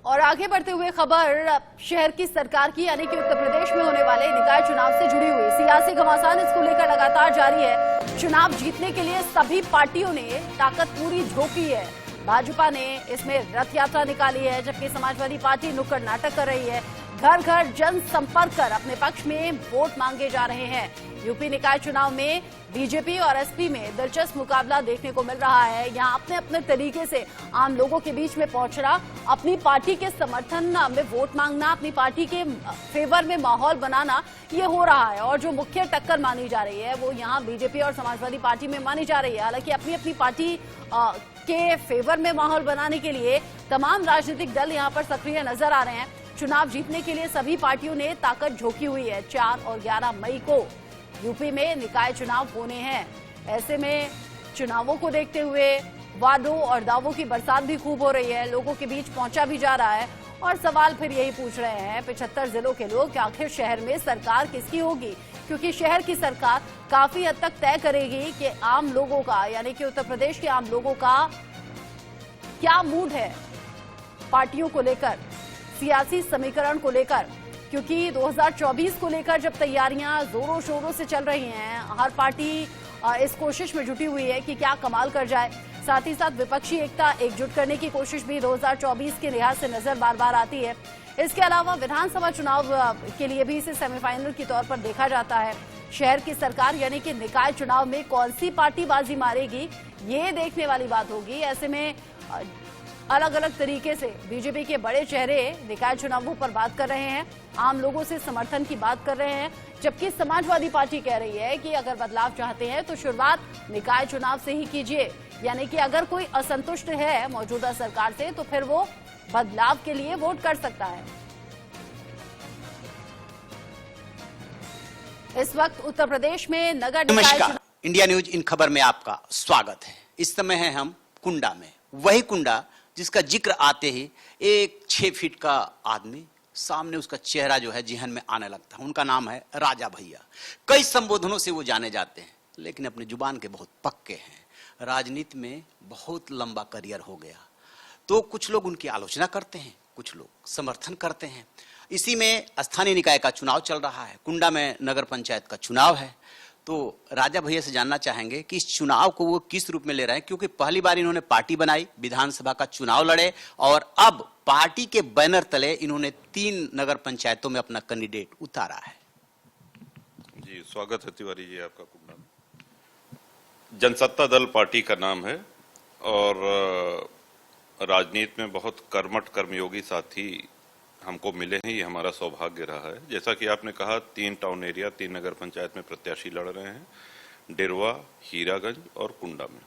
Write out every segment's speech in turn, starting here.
और आगे बढ़ते हुए खबर शहर की सरकार की यानी कि उत्तर प्रदेश में होने वाले निकाय चुनाव से जुड़ी हुई सियासी घमासान इसको लेकर लगातार जारी है। चुनाव जीतने के लिए सभी पार्टियों ने ताकत पूरी झोंकी है। भाजपा ने इसमें रथ यात्रा निकाली है, जबकि समाजवादी पार्टी नुक्कड़ नाटक कर रही है। घर घर जनसंपर्क कर अपने पक्ष में वोट मांगे जा रहे हैं। यूपी निकाय चुनाव में बीजेपी और एसपी में दिलचस्प मुकाबला देखने को मिल रहा है। यहां अपने अपने तरीके से आम लोगों के बीच में पहुंचना, अपनी पार्टी के समर्थन में वोट मांगना, अपनी पार्टी के फेवर में माहौल बनाना, ये हो रहा है। और जो मुख्य टक्कर मानी जा रही है वो यहाँ बीजेपी और समाजवादी पार्टी में मानी जा रही है। हालांकि अपनी अपनी पार्टी के फेवर में माहौल बनाने के लिए तमाम राजनीतिक दल यहाँ पर सक्रिय नजर आ रहे हैं। चुनाव जीतने के लिए सभी पार्टियों ने ताकत झोंकी हुई है। 4 और 11 मई को यूपी में निकाय चुनाव होने हैं। ऐसे में चुनावों को देखते हुए वादों और दावों की बरसात भी खूब हो रही है, लोगों के बीच पहुंचा भी जा रहा है। और सवाल फिर यही पूछ रहे हैं 75 जिलों के लोग कि आखिर शहर में सरकार किसकी होगी, क्योंकि शहर की सरकार काफी हद तक तय करेगी कि आम लोगों का यानी कि उत्तर प्रदेश के आम लोगों का क्या मूड है पार्टियों को लेकर, सियासी समीकरण को लेकर। क्योंकि 2024 को लेकर जब तैयारियां जोरों शोरों से चल रही हैं, हर पार्टी इस कोशिश में जुटी हुई है कि क्या कमाल कर जाए। साथ ही साथ विपक्षी एकता एकजुट करने की कोशिश भी 2024 के लिहाज से नजर बार बार आती है। इसके अलावा विधानसभा चुनाव के लिए भी इसे सेमीफाइनल के तौर पर देखा जाता है। शहर की सरकार यानी कि निकाय चुनाव में कौन सी पार्टी बाजी मारेगी, ये देखने वाली बात होगी। ऐसे में अलग अलग तरीके से बीजेपी के बड़े चेहरे निकाय चुनावों पर बात कर रहे हैं, आम लोगों से समर्थन की बात कर रहे हैं, जबकि समाजवादी पार्टी कह रही है कि अगर बदलाव चाहते हैं तो शुरुआत निकाय चुनाव से ही कीजिए। यानी कि अगर कोई असंतुष्ट है मौजूदा सरकार से तो फिर वो बदलाव के लिए वोट कर सकता है। इस वक्त उत्तर प्रदेश में नगर नमस्कार, इंडिया न्यूज इन खबर में आपका स्वागत है। इस समय है हम कुंडा में, वही कुंडा जिसका जिक्र आते ही एक 6 फीट का आदमी सामने उसका चेहरा जो है जिहन में आने लगता है। उनका नाम है राजा भैया। कई संबोधनों से वो जाने जाते हैं, लेकिन अपनी जुबान के बहुत पक्के हैं। राजनीति में बहुत लंबा करियर हो गया, तो कुछ लोग उनकी आलोचना करते हैं, कुछ लोग समर्थन करते हैं। इसी में स्थानीय निकाय का चुनाव चल रहा है, कुंडा में नगर पंचायत का चुनाव है। तो राजा भैया से जानना चाहेंगे कि इस चुनाव को वो किस रूप में ले रहे हैं, क्योंकि पहली बार इन्होंने पार्टी बनाई, विधानसभा का चुनाव लड़े और अब पार्टी के बैनर तले इन्होंने 3 नगर पंचायतों में अपना कैंडिडेट उतारा है। जी, स्वागत है तिवारी जी आपका कुंडा में। जनसत्ता दल पार्टी का नाम है और राजनीति में बहुत कर्मठ कर्मयोगी साथी हमको मिले हैं, ये हमारा सौभाग्य रहा है। जैसा कि आपने कहा 3 टाउन एरिया 3 नगर पंचायत में प्रत्याशी लड़ रहे हैं, डेरवा, हीरागंज और कुंडा में।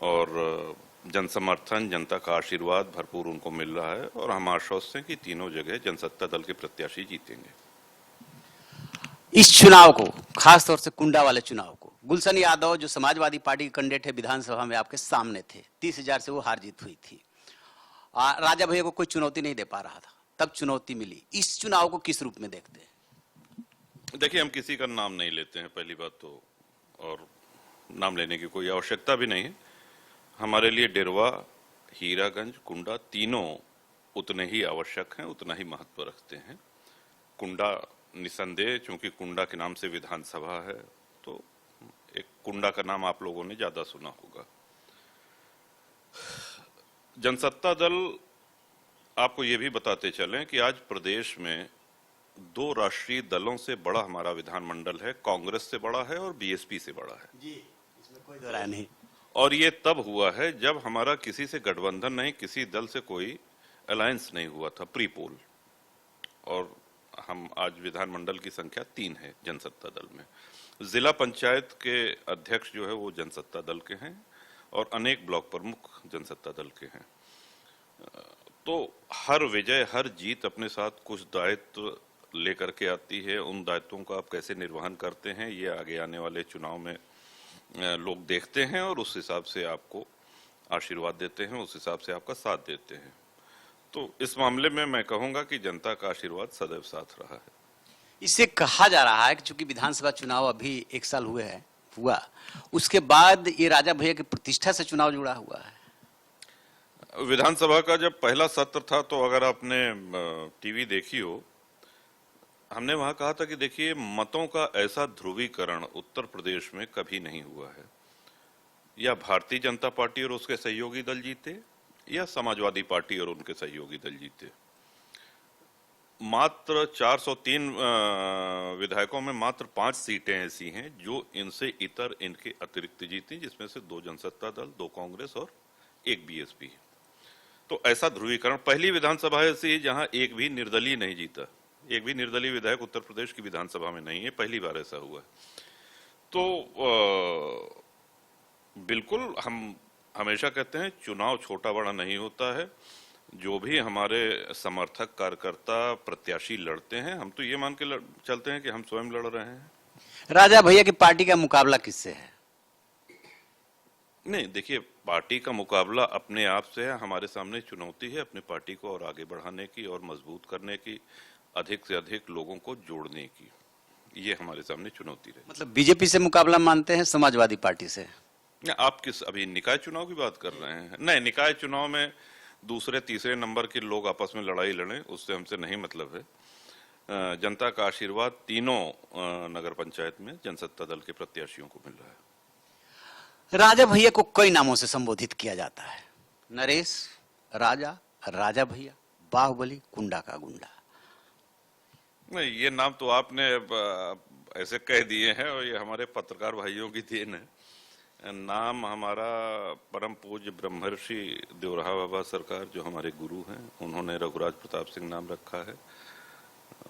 और जन समर्थन, जनता का आशीर्वाद भरपूर उनको मिल रहा है और हम आश्वस्त हैं कि तीनों जगह जनसत्ता दल के प्रत्याशी जीतेंगे। इस चुनाव को, खासतौर से कुंडा वाले चुनाव को, गुलशन यादव जो समाजवादी पार्टी के कैंडिडेट है विधानसभा में आपके सामने थे, 30,000 से वो हार जीत हुई थी। राजा भैया को कोई चुनौती नहीं दे पा रहा था, तब चुनौती मिली। इस चुनाव को किस रूप में देखते हैं? देखिए, हम किसी का नाम नहीं लेते हैं पहली बात तो, और नाम लेने की कोई आवश्यकता भी नहीं है। हमारे लिए डेरवा, हीरागंज, कुंडा तीनों उतने ही आवश्यक हैं, उतना ही महत्व रखते हैं। कुंडा निसंदेह, चूंकि कुंडा के नाम से विधानसभा है, तो एक कुंडा का नाम आप लोगों ने ज्यादा सुना होगा। जनसत्ता दल, आपको ये भी बताते चलें कि आज प्रदेश में 2 राष्ट्रीय दलों से बड़ा हमारा विधानमंडल है, कांग्रेस से बड़ा है और बीएसपी से बड़ा है। जी, इसमें कोई दो राय नहीं। और ये तब हुआ है जब हमारा किसी से गठबंधन नहीं, किसी दल से कोई अलायंस नहीं हुआ था प्री पोल। और हम आज विधानमंडल की संख्या 3 है जनसत्ता दल में। जिला पंचायत के अध्यक्ष जो है वो जनसत्ता दल के हैं और अनेक ब्लॉक प्रमुख जनसत्ता दल के हैं। तो हर विजय, हर जीत अपने साथ कुछ दायित्व लेकर के आती है। उन दायित्वों का आप कैसे निर्वहन करते हैं, ये आगे आने वाले चुनाव में लोग देखते हैं और उस हिसाब से आपको आशीर्वाद देते हैं, उस हिसाब से आपका साथ देते हैं। तो इस मामले में मैं कहूंगा कि जनता का आशीर्वाद सदैव साथ रहा है। इससे कहा जा रहा है कि चूंकि विधानसभा चुनाव अभी 1 साल हुआ, उसके बाद ये राजा भैया की प्रतिष्ठा से चुनाव जुड़ा हुआ है। विधानसभा का जब पहला सत्र था तो अगर आपने टीवी देखी हो, हमने वहां कहा था कि देखिए मतों का ऐसा ध्रुवीकरण उत्तर प्रदेश में कभी नहीं हुआ है। या भारतीय जनता पार्टी और उसके सहयोगी दल जीते या समाजवादी पार्टी और उनके सहयोगी दल जीते। मात्र 403 विधायकों में मात्र 5 सीटें ऐसी हैं जो इनसे इतर इनके अतिरिक्त जीती, जिसमें से 2 जनसत्ता दल, 2 कांग्रेस और 1 बीएसपी। तो ऐसा ध्रुवीकरण, पहली विधानसभा ऐसी है जहां एक भी निर्दलीय नहीं जीता। एक भी निर्दलीय विधायक उत्तर प्रदेश की विधानसभा में नहीं है, पहली बार ऐसा हुआ है। तो बिल्कुल हम हमेशा कहते हैं चुनाव छोटा बड़ा नहीं होता है। जो भी हमारे समर्थक, कार्यकर्ता, प्रत्याशी लड़ते हैं, हम तो ये मान के चलते हैं कि हम स्वयं लड़ रहे हैं। राजा भैया की पार्टी का मुकाबला किससे है? नहीं, देखिए पार्टी का मुकाबला अपने आप से है। हमारे सामने चुनौती है अपनी पार्टी को और आगे बढ़ाने की और मजबूत करने की, अधिक से अधिक लोगों को जोड़ने की। ये हमारे सामने चुनौती रही। मतलब बीजेपी से मुकाबला मानते हैं, समाजवादी पार्टी से? आप किस अभी निकाय चुनाव की बात कर रहे हैं? नहीं, निकाय चुनाव में दूसरे तीसरे नंबर के लोग आपस में लड़ाई लड़ें, उससे हमसे नहीं मतलब है। जनता का आशीर्वाद तीनों नगर पंचायत में जनसत्ता दल के प्रत्याशियों को मिल रहा है। राजा भैया को कई नामों से संबोधित किया जाता है, नरेश, राजा, राजा भैया, बाहुबली, कुंडा का गुंडा। नहीं, ये नाम तो आपने ऐसे कह दिए हैं और ये हमारे पत्रकार भाइयों की देन है। नाम हमारा परम पूज्य ब्रह्मर्षि देवराहा बाबा सरकार, जो हमारे गुरु हैं, उन्होंने रघुराज प्रताप सिंह नाम रखा है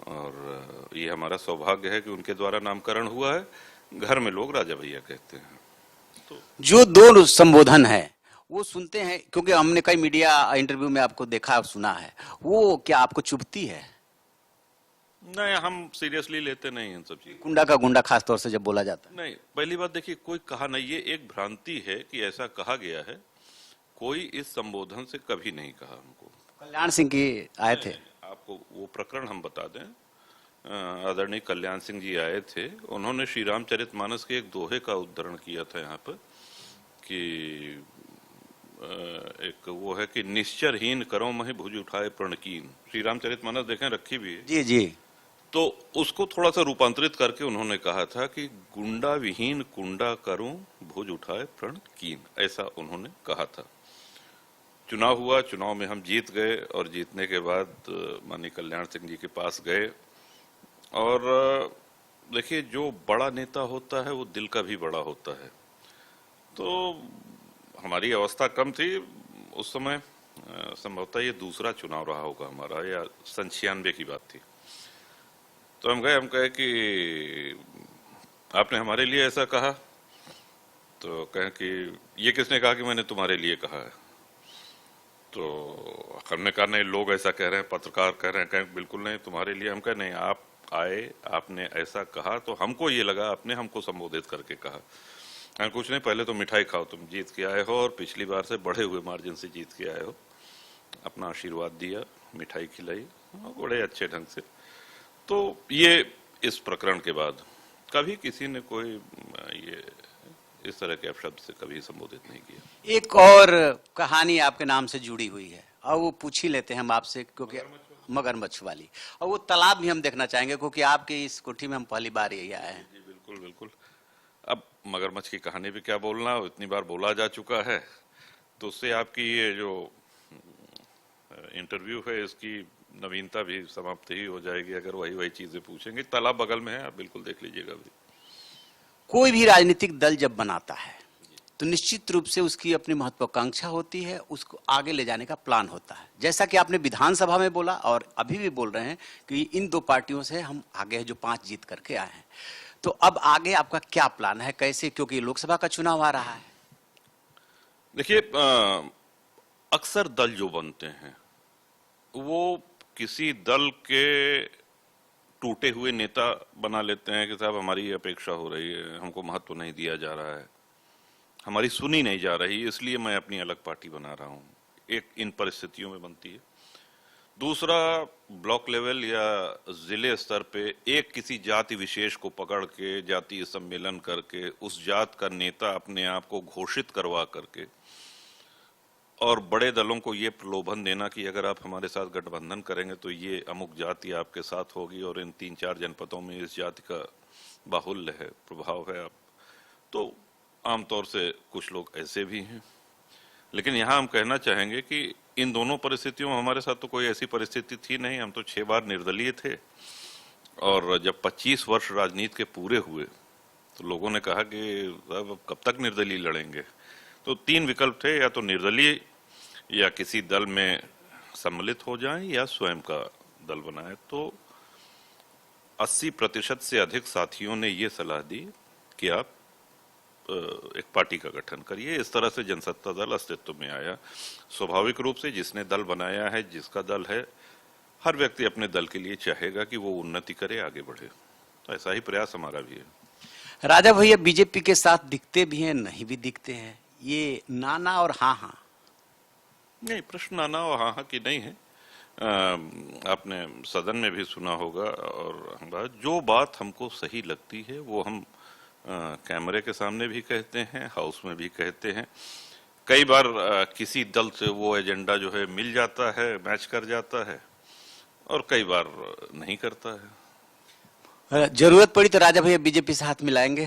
और ये हमारा सौभाग्य है कि उनके द्वारा नामकरण हुआ है। घर में लोग राजा भैया कहते हैं। तो जो 2 संबोधन है वो सुनते हैं, क्योंकि हमने कई मीडिया इंटरव्यू में आपको देखा सुना है, वो क्या आपको चुभती है? नहीं, हम सीरियसली लेते नहीं इन सब चीज। कुंडा का गुंडा खास तौर से जब बोला जाता है? नहीं, पहली बात देखिए, कोई कहा नहीं, ये एक भ्रांति है कि ऐसा कहा गया है। कोई इस संबोधन से कभी नहीं कहा हमको। कल्याण सिंह की आए थे? आपको वो प्रकरण हम बता दें। आदरणीय कल्याण सिंह जी आए थे, उन्होंने श्री रामचरितमानस के एक दोहे का उद्धरण किया था यहाँ पर कि एक वो है कि निश्चरहीन करो महि भुज उठाए प्रणकीन। श्री रामचरितमानस देखें, रखी भी है जी जी। तो उसको थोड़ा सा रूपांतरित करके उन्होंने कहा था कि गुंडा विहीन कुंडा करूं भुज उठाए प्रण कीन, ऐसा उन्होंने कहा था। चुनाव हुआ, चुनाव में हम जीत गए और जीतने के बाद माननीय कल्याण सिंह जी के पास गए और देखिए, जो बड़ा नेता होता है वो दिल का भी बड़ा होता है। तो हमारी अवस्था कम थी उस समय, संभवतः ये दूसरा चुनाव रहा होगा हमारा, या 96 की बात थी। तो हम कहे कि आपने हमारे लिए ऐसा कहा, तो कहें कि ये किसने कहा कि मैंने तुम्हारे लिए कहा है? तो हमने कहा नहीं, लोग ऐसा कह रहे हैं, पत्रकार कह रहे हैं। कहें बिल्कुल नहीं, तुम्हारे लिए। हम कहे नहीं, आप आए, आपने ऐसा कहा तो हमको ये लगा आपने हमको संबोधित करके कहा। कुछ नहीं, पहले तो मिठाई खाओ, तुम जीत के आए हो और पिछली बार से बढ़े हुए मार्जिन से जीत के आए हो। अपना आशीर्वाद दिया, मिठाई खिलाई बड़े अच्छे ढंग से। तो ये इस प्रकरण के बाद कभी किसी ने कोई ये इस तरह के अपशब्द से कभी संबोधित नहीं किया। एक और कहानी आपके नाम से जुड़ी हुई है और वो पूछ ही लेते हैं हम आपसे, क्योंकि मगरमच्छ वाली, और वो तालाब भी हम देखना चाहेंगे क्योंकि आपकी इस कोठी में हम पहली बार यही आए हैं। जी बिल्कुल बिल्कुल। अब मगरमच्छ की कहानी भी क्या बोलना, इतनी बार बोला जा चुका है, तो उससे आपकी ये जो इंटरव्यू है इसकी नवीनता भी समाप्त ही हो जाएगी अगर वही चीजें पूछेंगे। तालाब बगल में है, आप बिल्कुल देख लीजिएगा भी। कोई भी राजनीतिक दल जब बनाता है तो निश्चित रूप से उसकी अपनी महत्वाकांक्षा होती है, उसको आगे ले जाने का प्लान होता है। जैसा कि आपने विधानसभा में बोला और अभी भी बोल रहे हैं कि इन 2 पार्टियों से हम आगे जो 5 जीत करके आए हैं, तो अब आगे आपका क्या प्लान है, कैसे, क्योंकि लोकसभा का चुनाव आ रहा है? देखिए, अक्सर दल जो बनते हैं वो किसी दल के टूटे हुए नेता बना लेते हैं कि साहब हमारी अपेक्षा हो रही है, हमको महत्व नहीं दिया जा रहा है, हमारी सुनी नहीं जा रही, इसलिए मैं अपनी अलग पार्टी बना रहा हूं। एक इन परिस्थितियों में बनती है। दूसरा, ब्लॉक लेवल या जिले स्तर पे एक किसी जाति विशेष को पकड़ के जातीय सम्मेलन करके उस जात का नेता अपने आप को घोषित करवा करके और बड़े दलों को ये प्रलोभन देना कि अगर आप हमारे साथ गठबंधन करेंगे तो ये अमुक जाति आपके साथ होगी और इन 3-4 जनपदों में इस जाति का बाहुल्य है, प्रभाव है। आप तो आमतौर से कुछ लोग ऐसे भी हैं, लेकिन यहाँ हम कहना चाहेंगे कि इन दोनों परिस्थितियों में हमारे साथ तो कोई ऐसी परिस्थिति थी नहीं। हम तो 6 बार निर्दलीय थे और जब 25 वर्ष राजनीति के पूरे हुए तो लोगों ने कहा कि अब कब तक निर्दलीय लड़ेंगे। तो 3 विकल्प थे, या तो निर्दलीय या किसी दल में सम्मिलित हो जाएं या स्वयं का दल बनाएं। तो 80% से अधिक साथियों ने ये सलाह दी कि आप एक पार्टी का गठन करिए। इस तरह से जनसत्ता दल अस्तित्व में आया। स्वाभाविक रूप से जिसने दल बनाया है, जिसका दल है, हर व्यक्ति अपने दल के लिए चाहेगा कि वो उन्नति करे, आगे बढ़े। तो ऐसा ही प्रयास हमारा भी है। राजा भैया बीजेपी के साथ दिखते भी हैं, नहीं भी दिखते हैं, ये नाना और हाँ हाँ? नहीं, प्रश्न नाना और हाँ हाँ की नहीं है। आपने सदन में भी सुना होगा, और जो बात हमको सही लगती है वो हम कैमरे के सामने भी कहते हैं, हाउस में भी कहते हैं। कई बार किसी दल से वो एजेंडा जो है मिल जाता है, मैच कर जाता है, और कई बार नहीं करता है। जरूरत पड़ी तो राजा भैया बीजेपी से हाथ मिलाएंगे?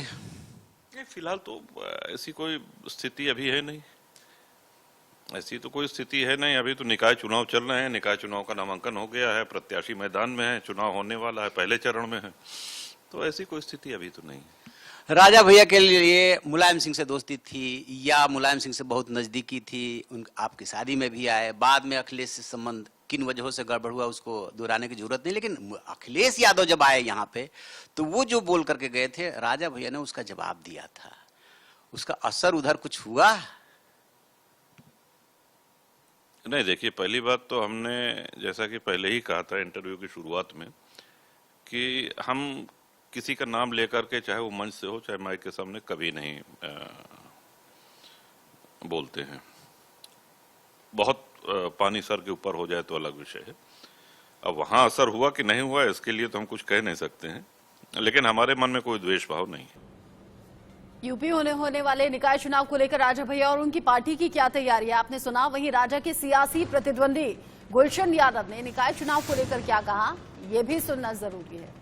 फिलहाल तो ऐसी कोई स्थिति अभी है नहीं, ऐसी तो कोई स्थिति है नहीं। अभी तो निकाय चुनाव चल रहे हैं, निकाय चुनाव का नामांकन हो गया है, प्रत्याशी मैदान में है, चुनाव होने वाला है, पहले चरण में है। तो ऐसी कोई स्थिति अभी तो नहीं। राजा भैया के लिए मुलायम सिंह से दोस्ती थी या मुलायम सिंह से बहुत नजदीकी थी? आपकी शादी में भी आए, बाद में अखिलेश से संबंध किन वजहों से गड़बड़ हुआ उसको दोहराने की जरूरत नहीं, लेकिन अखिलेश यादव जब आए यहाँ पे तो वो जो बोल करके गए थे, राजा भैया ने उसका जवाब दिया था। उसका असर उधर कुछ हुआ? नहीं, देखिए, पहली बात तो हमने जैसा कि पहले ही कहा था इंटरव्यू की शुरुआत में कि हम किसी का नाम लेकर के, चाहे वो मंच से हो चाहे माइक के सामने, कभी नहीं बोलते हैं। बहुत पानी सर के ऊपर हो जाए तो अलग विषय है। अब वहां असर हुआ कि नहीं हुआ इसके लिए तो हम कुछ कह नहीं सकते हैं, लेकिन हमारे मन में कोई द्वेष भाव नहीं है। यूपी होने वाले निकाय चुनाव को लेकर राजा भैया और उनकी पार्टी की क्या तैयारी है, आपने सुना। वहीं राजा के सियासी प्रतिद्वंदी गुलशन यादव ने निकाय चुनाव को लेकर क्या कहा, यह भी सुनना जरूरी है।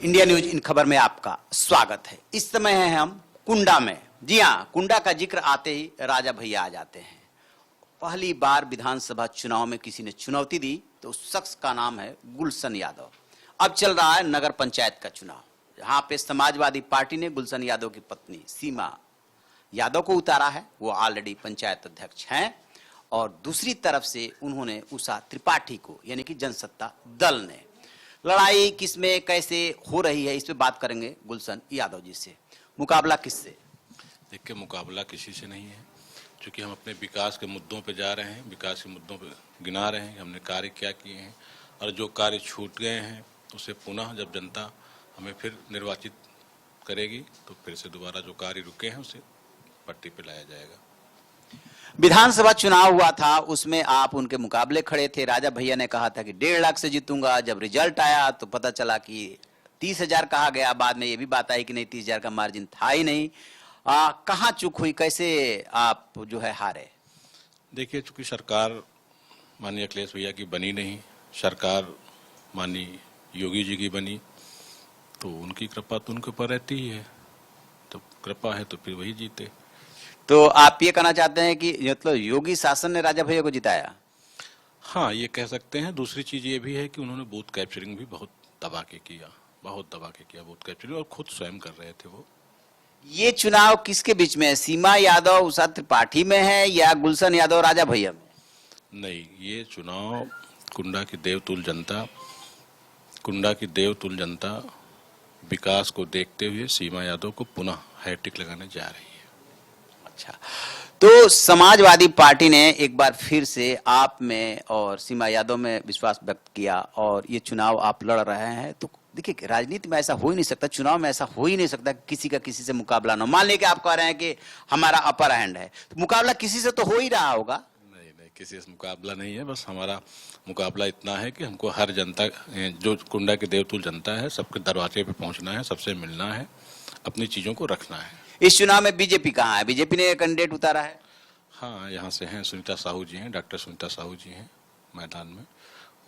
इंडिया न्यूज इन खबर में आपका स्वागत है। इस समय है हम कुंडा में। जी हाँ, कुंडा का जिक्र आते ही राजा भैया आ जाते हैं। पहली बार विधानसभा चुनाव में किसी ने चुनौती दी तो उस शख्स का नाम है गुलशन यादव। अब चल रहा है नगर पंचायत का चुनाव, जहां पे समाजवादी पार्टी ने गुलशन यादव की पत्नी सीमा यादव को उतारा है। वो ऑलरेडी पंचायत अध्यक्ष हैं। और दूसरी तरफ से उन्होंने उषा त्रिपाठी को, यानी कि जनसत्ता दल ने। लड़ाई किसमें कैसे हो रही है, इस पे बात करेंगे गुलशन यादव जी से। मुकाबला किससे? देखिए, मुकाबला किसी से नहीं है, क्योंकि हम अपने विकास के मुद्दों पे जा रहे हैं, विकास के मुद्दों पे गिना रहे हैं हमने कार्य क्या किए हैं, और जो कार्य छूट गए हैं उसे पुनः जब जनता हमें फिर निर्वाचित करेगी तो फिर से दोबारा जो कार्य रुके हैं उसे पट्टी पे लाया जाएगा। विधानसभा चुनाव हुआ था, उसमें आप उनके मुकाबले खड़े थे। राजा भैया ने कहा था कि 1.5 लाख से जीतूंगा। जब रिजल्ट आया तो पता चला कि 30,000 कहा गया। बाद में ये भी बात आई कि नहीं, 30,000 का मार्जिन था ही नहीं। कहाँ चूक हुई, कैसे आप जो है हारे? देखिए, चूंकि सरकार माननीय अखिलेश भैया की बनी नहीं, सरकार माननीय योगी जी की बनी, तो उनकी कृपा तो उनके ऊपर रहती ही है। तो कृपा है तो फिर वही जीते। तो आप ये कहना चाहते हैं कि मतलब योगी शासन ने राजा भैया को जिताया? हाँ, ये कह सकते हैं। दूसरी चीज ये भी है कि उन्होंने बूथ कैप्चरिंग भी बहुत दबा के किया, बूथ कैप्चरिंग, और खुद स्वयं कर रहे थे वो। ये चुनाव किसके बीच में है? सीमा यादव उषा त्रिपाठी में है या गुलशन यादव राजा भैया में? नहीं, ये चुनाव कुंडा की देवतुल जनता विकास को देखते हुए सीमा यादव को पुनः हैट्रिक लगाने जा रही है। अच्छा, तो समाजवादी पार्टी ने एक बार फिर से आप में और सीमा यादव में विश्वास व्यक्त किया और ये चुनाव आप लड़ रहे हैं। तो देखिए, राजनीति में ऐसा हो ही नहीं सकता, चुनाव में ऐसा हो ही नहीं सकता किसी का किसी से मुकाबला ना। मान लें कि आप कह रहे हैं कि हमारा अपर हैंड है, तो मुकाबला किसी से तो हो ही रहा होगा। नहीं, किसी से मुकाबला नहीं है। बस हमारा मुकाबला इतना है कि हमको हर जनता, जो कुंडा की देवतुल जनता है, सबके दरवाजे पे पहुंचना है, सबसे मिलना है, अपनी चीजों को रखना है। इस चुनाव में बीजेपी कहाँ है? बीजेपी ने कैंडिडेट उतारा है? हाँ, यहाँ से हैं, सुनीता साहू जी हैं, डॉक्टर सुनीता साहू जी हैं मैदान में।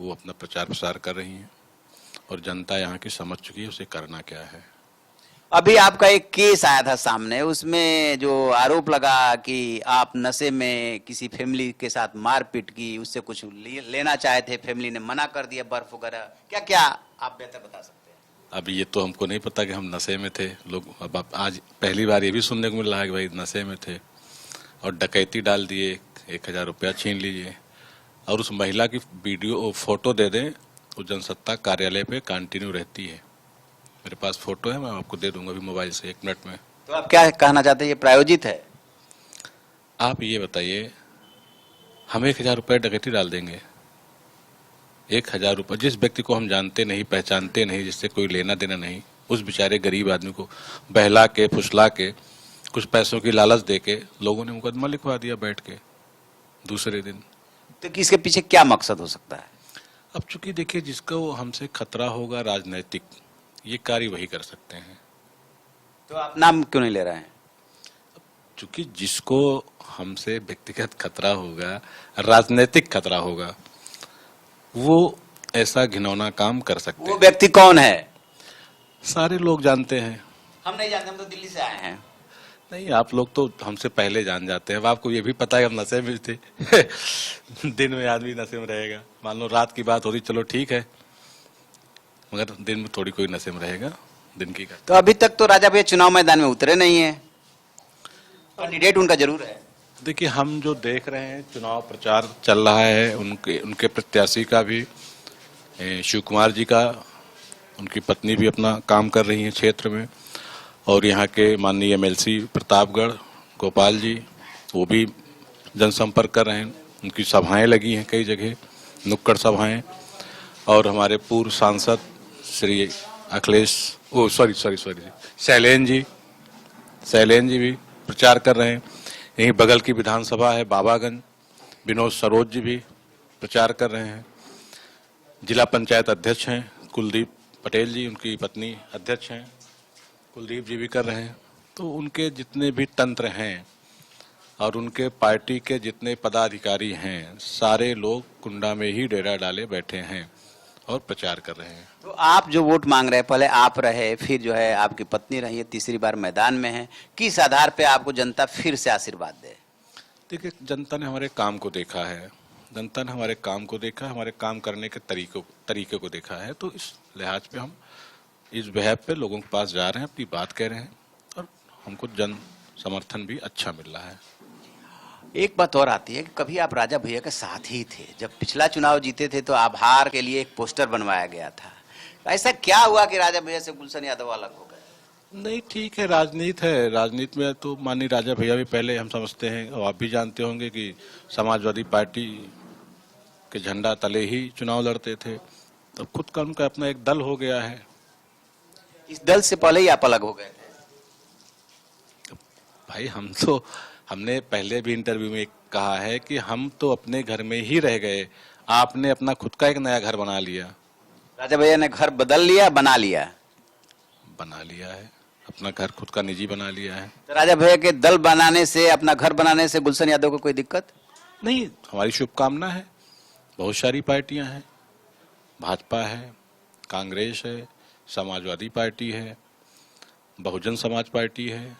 वो अपना प्रचार प्रसार कर रही हैं और जनता यहाँ की समझ चुकी है उसे करना क्या है। अभी आपका एक केस आया था सामने, उसमें जो आरोप लगा कि आप नशे में किसी फैमिली के साथ मारपीट की, उससे कुछ लेना चाहे थे, फैमिली ने मना कर दिया, बर्फ वगैरह, क्या क्या आप बेहतर बता सकते हैं? अब ये तो हमको नहीं पता कि हम नशे में थे। लोग अब आज पहली बार ये भी सुनने को मिल रहा है कि भाई नशे में थे और डकैती डाल दिए, 1000 रुपया छीन लीजिए और उस महिला की वीडियो फोटो दे दें। वो जनसत्ता कार्यालय पे कंटिन्यू रहती है। मेरे पास फोटो है, मैं आपको दे दूंगा अभी मोबाइल से 1 मिनट में। तो आप क्या कहना चाहते हैं, ये प्रायोजित है? आप ये बताइए, हम 1000 रुपये डकैती डाल देंगे? 1000 रुपये जिस व्यक्ति को हम जानते नहीं, पहचानते नहीं, जिससे कोई लेना देना नहीं, उस बेचारे गरीब आदमी को बहला के फुसला के कुछ पैसों की लालच दे के लोगों ने मुकदमा लिखवा दिया बैठ के दूसरे दिन। तो इसके पीछे क्या मकसद हो सकता है? अब चूंकि देखिए, जिसको हमसे खतरा होगा राजनैतिक, ये कार्य वही कर सकते हैं। तो आप नाम क्यों नहीं ले रहे हैं? चूंकि जिसको हमसे व्यक्तिगत खतरा होगा, राजनीतिक खतरा होगा, वो ऐसा घिनौना काम कर सकते वो हैं। व्यक्ति कौन है? सारे लोग जानते हैं। हम नहीं जानते, हम तो दिल्ली से आए हैं। नहीं, आप लोग तो हमसे पहले जान जाते हैं। अब आपको ये भी पता है हम नशे में थे। दिन में आदमी नशे में रहेगा, मान लो रात की बात होती चलो ठीक है, मगर दिन में थोड़ी कोई नशे में रहेगा। दिन की तो अभी तक तो राजा भैया चुनाव मैदान में उतरे नहीं है, कैंडिडेट उनका जरूर है। देखिए, हम जो देख रहे हैं चुनाव प्रचार चल रहा है, उनके प्रत्याशी का भी, शिव कुमार जी का, उनकी पत्नी भी अपना काम कर रही हैं क्षेत्र में, और यहाँ के माननीय MLC प्रतापगढ़ गोपाल जी, वो भी जनसंपर्क कर रहे हैं। उनकी सभाएं लगी हैं कई जगह, नुक्कड़ सभाएं, और हमारे पूर्व सांसद श्री शैलेन जी भी प्रचार कर रहे हैं। यहीं बगल की विधानसभा है बाबागंज, विनोद सरोज जी भी प्रचार कर रहे हैं। जिला पंचायत अध्यक्ष हैं कुलदीप पटेल जी, उनकी पत्नी अध्यक्ष हैं, कुलदीप जी भी कर रहे हैं। तो उनके जितने भी तंत्र हैं और उनके पार्टी के जितने पदाधिकारी हैं, सारे लोग कुंडा में ही डेरा डाले बैठे हैं और प्रचार कर रहे हैं। तो आप जो वोट मांग रहे हैं, पहले आप रहे, फिर जो है आपकी पत्नी रही है, तीसरी बार मैदान में है, किस आधार पे आपको जनता फिर से आशीर्वाद दे? देखिए, जनता ने हमारे काम को देखा है, जनता ने हमारे काम को देखा है, हमारे काम करने के तरीके को देखा है। तो इस लिहाज पे हम इस बेहद पे लोगों के पास जा रहे हैं, अपनी बात कह रहे हैं, और हमको जन समर्थन भी अच्छा मिल रहा है। एक बात और आती है कि कभी आप राजा भैया के साथ ही थे, जब पिछला चुनाव जीते थे तो आभार के लिए एक पोस्टर बनवाया गया था। ऐसा क्या हुआ कि राजा भैया से गुलशन यादव अलग हो गए? नहीं, ठीक है, राजनीति है, राजनीति में तो माननीय राजा भैया भी पहले हम समझते हैं, और आप भी जानते होंगे कि समाजवादी पार्टी के झंडा तले ही चुनाव लड़ते थे। तो खुद का उनका अपना एक दल हो गया है। इस दल से पहले ही आप अलग हो गए थे? भाई, हमने पहले भी इंटरव्यू में कहा है कि हम तो अपने घर में ही रह गए, आपने अपना खुद का एक नया घर बना लिया। राजा भैया ने घर बदल लिया, बना लिया है, अपना घर खुद का निजी बना लिया है। तो राजा भैया के दल बनाने से, अपना घर बनाने से गुलशन यादव को कोई दिक्कत नहीं? हमारी शुभकामना है। बहुत सारी पार्टियां हैं, भाजपा है, कांग्रेस है, समाजवादी पार्टी है, बहुजन समाज पार्टी है,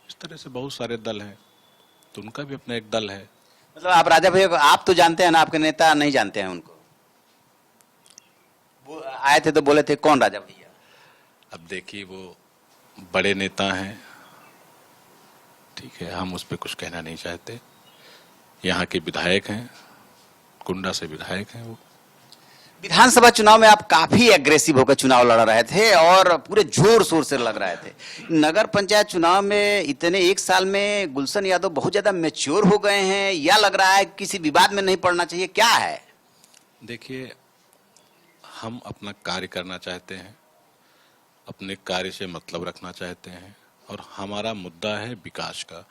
इस तरह से बहुत सारे दल हैं, तो उनका भी अपना एक दल है। मतलब आप राजा भैया को आप तो जानते हैं ना, आपके नेता नहीं जानते हैं उनको? वो आए थे तो बोले थे कौन राजा भैया? अब देखिए, वो बड़े नेता हैं, ठीक है, हम उस पर कुछ कहना नहीं चाहते। यहाँ के विधायक हैं, कुंडा से विधायक हैं वो। विधानसभा चुनाव में आप काफी एग्रेसिव होकर चुनाव लड़ रहे थे और पूरे जोर शोर से लग रहे थे। नगर पंचायत चुनाव में इतने एक साल में गुलशन यादव बहुत ज्यादा मैच्योर हो गए हैं, या लग रहा है किसी विवाद में नहीं पड़ना चाहिए, क्या है? देखिए, हम अपना कार्य करना चाहते हैं, अपने कार्य से मतलब रखना चाहते हैं, और हमारा मुद्दा है विकास का।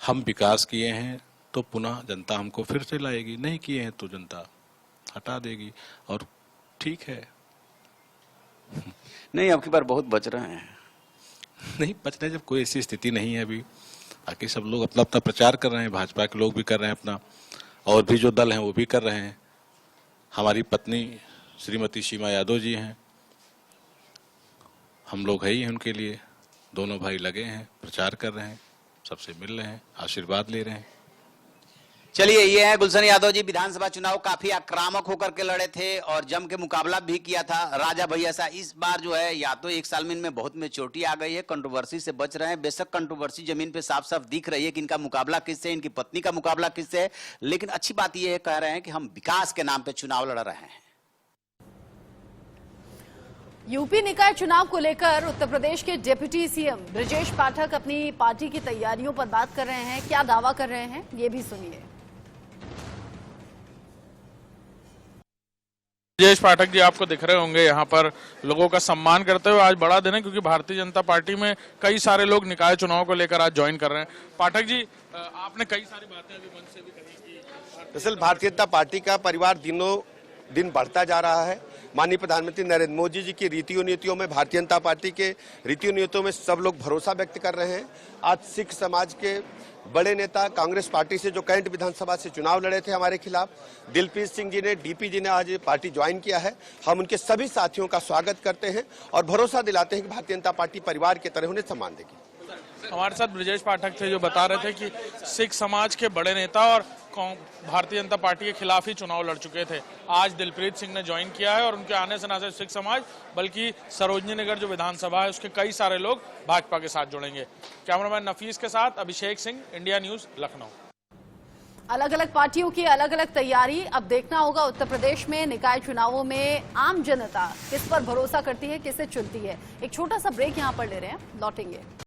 हम विकास किए हैं तो पुनः जनता हमको फिर से लाएगी, नहीं किए हैं तो जनता हटा देगी, और ठीक है। नहीं, अब की बार बहुत बच रहे हैं। नहीं बचने, जब कोई ऐसी स्थिति नहीं है अभी, बाकी सब लोग अपना अपना प्रचार कर रहे हैं, भाजपा के लोग भी कर रहे हैं अपना, और भी जो दल हैं वो भी कर रहे हैं। हमारी पत्नी श्रीमती सीमा यादव जी हैं, हम लोग है ही हैं उनके लिए, दोनों भाई लगे हैं, प्रचार कर रहे हैं, सबसे मिल रहे हैं, आशीर्वाद ले रहे हैं। चलिए, ये है गुलशन यादव जी। विधानसभा चुनाव काफी आक्रामक होकर के लड़े थे और जम के मुकाबला भी किया था राजा भैया सा। इस बार जो है या तो एक साल में इनमें बहुत मेच्योरिटी आ गई है, कंट्रोवर्सी से बच रहे हैं। बेशक कंट्रोवर्सी जमीन पे साफ साफ दिख रही है कि इनका मुकाबला किससे, इनकी पत्नी का मुकाबला किससे है, लेकिन अच्छी बात यह कह रहे हैं कि हम विकास के नाम पे चुनाव लड़ रहे हैं। यूपी निकाय चुनाव को लेकर उत्तर प्रदेश के डिप्टी सीएम ब्रजेश पाठक अपनी पार्टी की तैयारियों पर बात कर रहे हैं। क्या दावा कर रहे हैं, ये भी सुनिए। ब्रजेश पाठक जी आपको दिख रहे होंगे यहाँ पर लोगों का सम्मान करते हुए। आज बड़ा दिन है क्योंकि भारतीय जनता पार्टी में कई सारे लोग निकाय चुनाव को लेकर आज ज्वाइन कर रहे हैं। पाठक जी, आपने कई सारी बातें अभी मंच से भी कही कि दरअसल भारतीय जनता पार्टी का परिवार दिनों दिन बढ़ता जा रहा है। माननीय प्रधानमंत्री नरेंद्र मोदी जी की रीतियों नीतियों में, भारतीय जनता पार्टी के रीतियों नीतियों में सब लोग भरोसा व्यक्त कर रहे हैं। आज सिख समाज के बड़े नेता कांग्रेस पार्टी से जो कैंट विधानसभा से चुनाव लड़े थे हमारे खिलाफ, दिलप्रीत सिंह जी ने, डीपी जी ने आज पार्टी ज्वाइन किया है। हम उनके सभी साथियों का स्वागत करते हैं और भरोसा दिलाते हैं कि भारतीय जनता पार्टी परिवार की तरह उन्हें सम्मान देगी। हमारे साथ ब्रजेश पाठक थे जो बता रहे थे कि सिख समाज के बड़े नेता और भारतीय जनता पार्टी के खिलाफ ही चुनाव लड़ चुके थे। आज दिलप्रीत सिंह ने ज्वाइन किया है और उनके आने से न सिर्फ सिख समाज बल्कि सरोजनी नगर जो विधानसभा है उसके कई सारे लोग भाजपा के साथ जुड़ेंगे। कैमरामैन नफीस के साथ अभिषेक सिंह, इंडिया न्यूज, लखनऊ। अलग अलग पार्टियों की अलग अलग तैयारी। अब देखना होगा उत्तर प्रदेश में निकाय चुनावों में आम जनता किस पर भरोसा करती है, किसे चुनती है। एक छोटा सा ब्रेक यहां पर ले रहे हैं, लौटेंगे।